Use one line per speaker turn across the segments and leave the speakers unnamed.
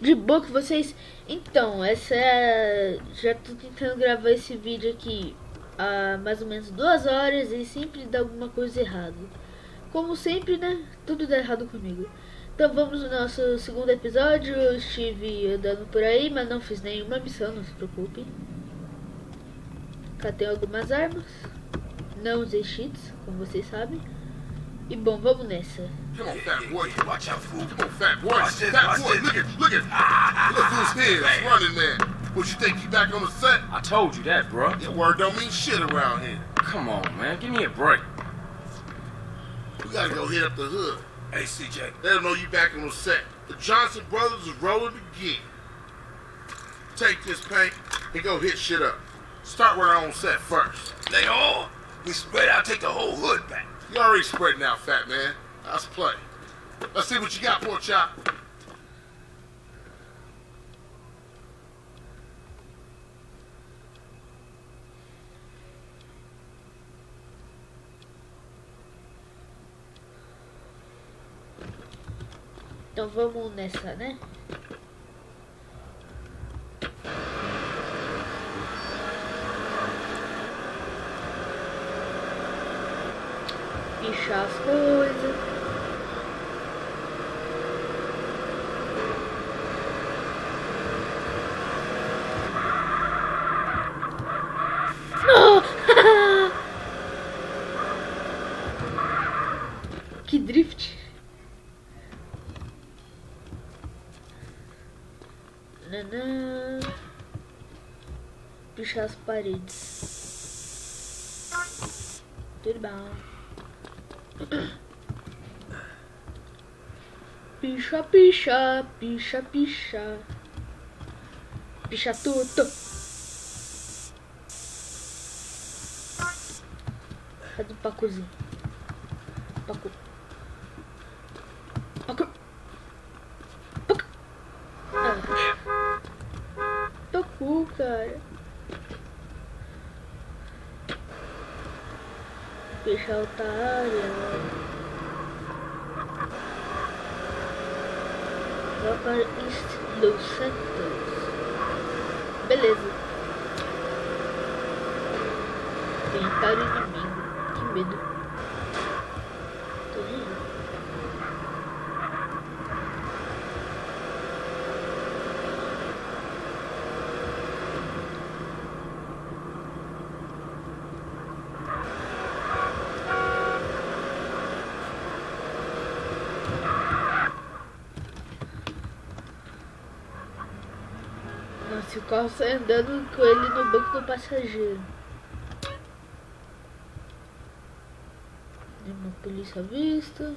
De boa com vocês? Então, essa é... Já tô tentando gravar esse vídeo aqui há mais ou menos 2 horas e sempre dá alguma coisa errada. Como sempre, né? Tudo dá errado comigo. Então vamos no nosso segundo episódio. Eu estive andando por aí, mas não fiz nenhuma missão, não se preocupe. Catei algumas armas. Não usei cheats, como vocês sabem. E bom, vamos nessa.
Come on, fat boy. Watch out, fool. Come on, fat boy. Fat boy, look at. Look who's here. It's running there. What, you think you back on the set?
I told you that, bro.
Your word don't mean shit around here.
Come on, man. Give me a break.
We gotta go hit up the hood.
Hey, CJ.
Let them know you back on the set. The Johnson brothers is rolling again. Take this paint and go hit shit up. Start with our own set first.
They all. We spread out, take the whole hood back.
You already spreading out, fat man. Let's play. Let's see what you got, pork chop.
Então vamos nessa, né? Pichar as coisas. Não! Que drift! Nanã. Pichar as paredes. Tudo bom. Picha, picha, picha, picha. Picha tudo. Cadê o pacozinho? Paco. Paco. Paco. Ah. Paco, cara. Picha otária. Vou para East Los Santos. Beleza. Tentar o inimigo. Que medo. Tô rindo. Se o carro sai andando com ele no banco do passageiro. Nenhuma polícia à vista.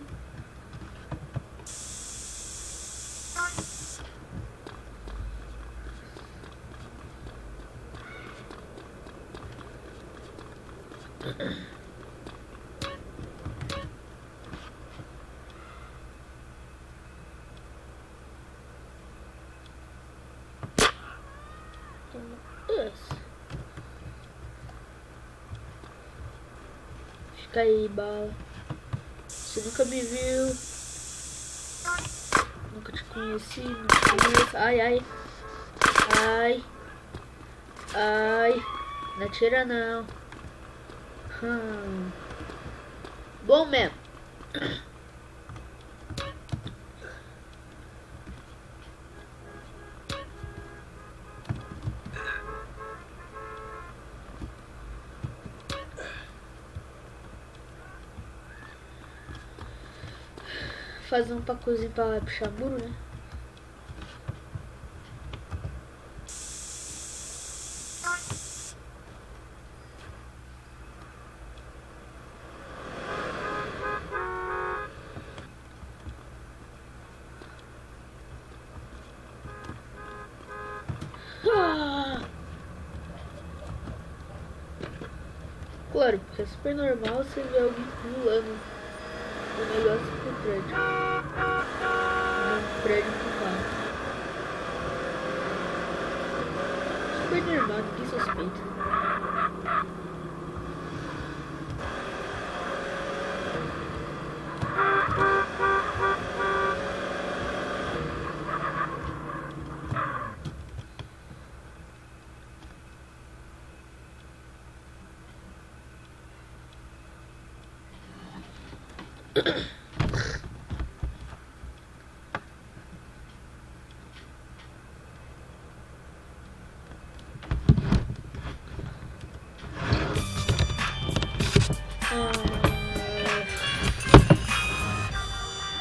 Fica aí, bala. Você nunca me viu. Nunca te conheci, não te conheço. Ai, ai. Ai. Ai. Não atira não. Bom mesmo. Fazer um pacozinho pra puxar muro, né? Claro, porque é super normal você ver alguém pulando o negócio pro prédio. No prédio pro carro. Super normal, ninguém suspeita.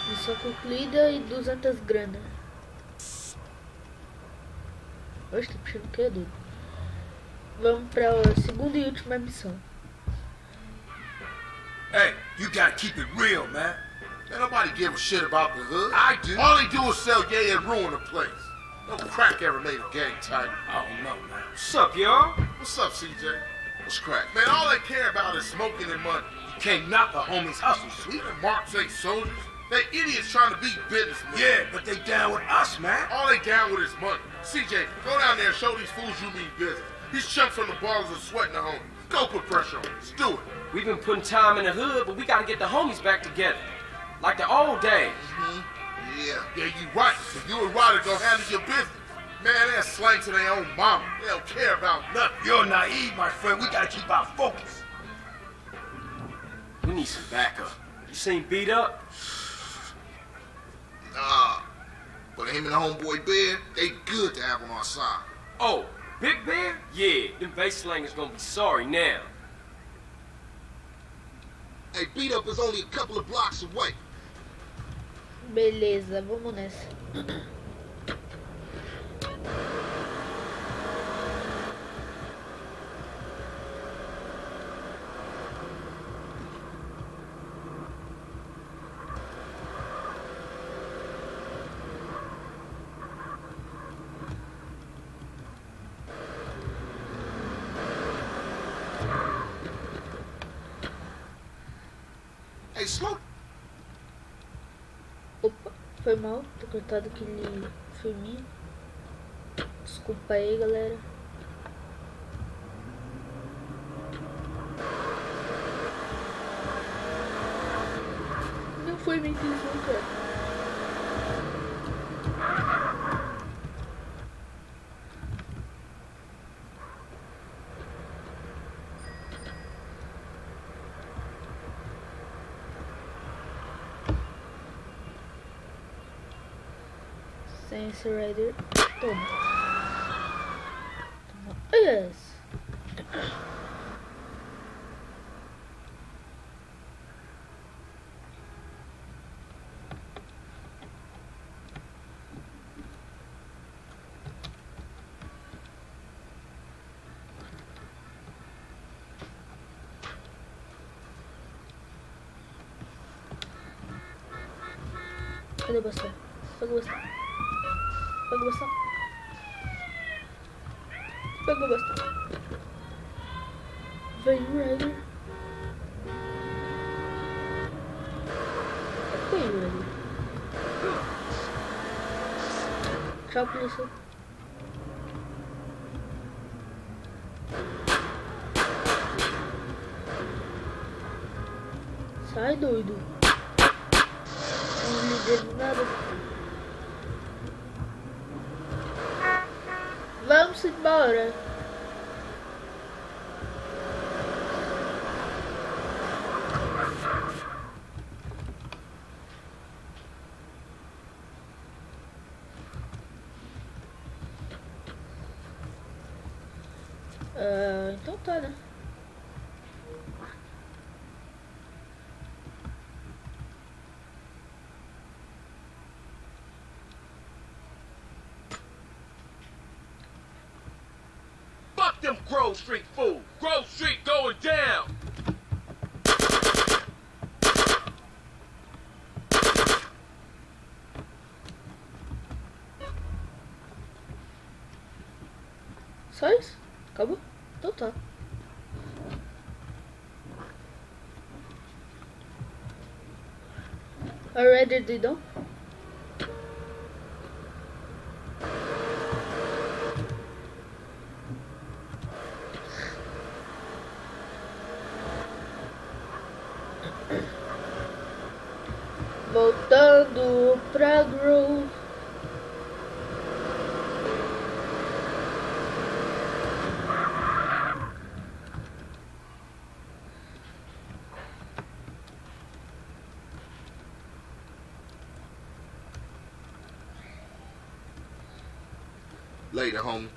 Missão concluída e 200 grana. Oxe, tá puxando o que, doido? Vamos pra segunda e última missão.
Hey, you gotta keep it real, man.
Ain't nobody give a shit about the hood.
I do.
All they do is sell gay and ruin the place. No crack ever made a gang type.
I don't know, man.
What's up, y'all?
What's up, CJ? What's crack? Man, all they care about is smoking and money.
You can't knock a homie's hustle, sweet.
Even Marks ain't soldiers. They idiots trying to be businessmen.
Yeah, but they down with us, man.
All they down with is money. CJ, go down there and show these fools you mean business. These chumps from the ballers are sweating the homies. Go put pressure on them. Let's do it.
We've been putting time in the hood, but we gotta get the homies back together. Like the old days.
Yeah, you right. If you and Ryder gonna handle your business. Man, they're slang to their own mama. They don't care about nothing.
You're naive, my friend. We gotta keep our focus.
We need some backup. You seen Beat Up?
Nah. But him and the homeboy Bear, they good to have on our side.
Oh, Big Bear? Yeah, them bass slangers gonna be sorry now.
Hey, Beat Up is only a couple of blocks away.
Beleza, vamos nessa.
Hey, Smoke.
Opa, foi mal, tô cortado aquele filminho. Desculpa aí, galera. Não foi minha intenção, cara. Sense Rider, toma. Yes. Cadê você? Cadê você? Pega o bastão. Pega o bastão. Vem, Ryder. Vem, Ryder. Tchau, polícia. Sai, doido. Não me deu nada. Vamos embora. Então tá, né?
Them Grove Street fools. Grove Street going down.
Só isso? Acabou? Então tá. Already done? Voltando pra Grove.
Later, homie.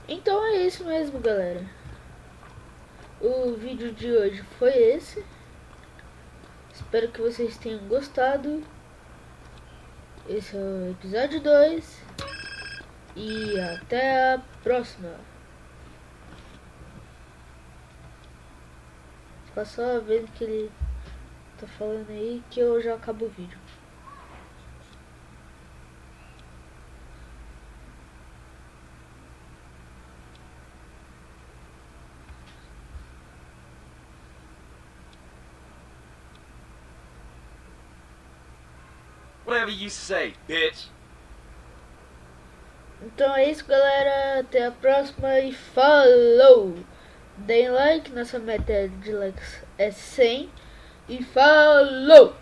Então é isso mesmo, galera. O vídeo de hoje foi esse. Espero que vocês tenham gostado. Esse é o episódio 2. E até a próxima. Fica só vendo que ele tá falando aí que eu já acabo o vídeo.
Whatever you say, bitch.
Então é isso, galera. Até a próxima e falou! Deem like, nossa meta de likes é 100. E falou!